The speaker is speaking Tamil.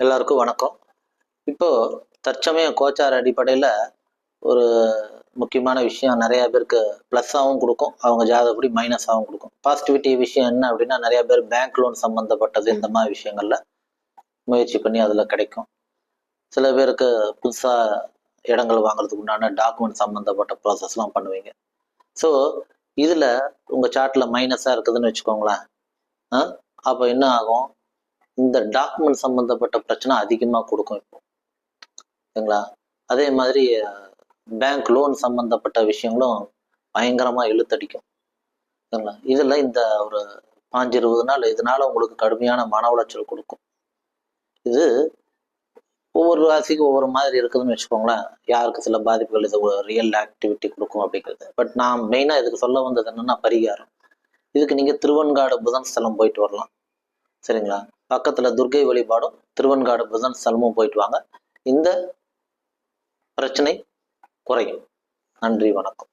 எல்லாருக்கும் வணக்கம். இப்போ தற்சமய கோச்சார அடிப்படையில் ஒரு முக்கியமான விஷயம் நிறைய பேருக்கு ப்ளஸ்ஸாகவும் கொடுக்கும், அவங்க ஜாதகப்படி மைனஸாகவும் கொடுக்கும். பாசிட்டிவிட்டி விஷயம் என்ன அப்படின்னா, நிறைய பேர் பேங்க் லோன் சம்மந்தப்பட்டது இந்த மாதிரி விஷயங்கள்ல முயற்சி பண்ணி அதில் கிடைக்கும். சில பேருக்கு புதுசாக இடங்கள் வாங்குறதுக்கு உண்டான டாக்குமெண்ட் சம்மந்தப்பட்ட ப்ராசஸ்லாம் பண்ணுவீங்க. ஸோ இதில் உங்கள் சார்ட்டில் மைனஸாக இருக்குதுன்னு வச்சுக்கோங்களேன். அப்போ என்ன ஆகும், இந்த டாக்குமெண்ட் சம்மந்தப்பட்ட பிரச்சனை அதிகமாக கொடுக்கும் இப்போ, சரிங்களா? அதே மாதிரி பேங்க் லோன் சம்மந்தப்பட்ட விஷயங்களும் பயங்கரமாக இழுத்தடிக்கும், சரிங்களா? இதில் இந்த ஒரு 5-20 நாள் இதனால உங்களுக்கு கடுமையான மன உளைச்சல் கொடுக்கும். இது ஒவ்வொரு ராசிக்கும் ஒவ்வொரு மாதிரி இருக்குதுன்னு வச்சுக்கோங்களேன். யாருக்கு சில பாதிப்புகள் இது ரியல் ஆக்டிவிட்டி கொடுக்கும் அப்படிங்கிறது. பட் நான் மெயினாக இதுக்கு சொல்ல வந்தது என்னன்னா பரிகாரம். இதுக்கு நீங்கள் திருவெண்காடு புதன் ஸ்தலம் போயிட்டு வரலாம், சரிங்களா? பக்கத்துல துர்க்கை வழிபாடும் திருவெண்காடு புதன் ஸ்தலமும் போயிட்டு வாங்க. இந்த பிரச்சனை குறையும். நன்றி, வணக்கம்.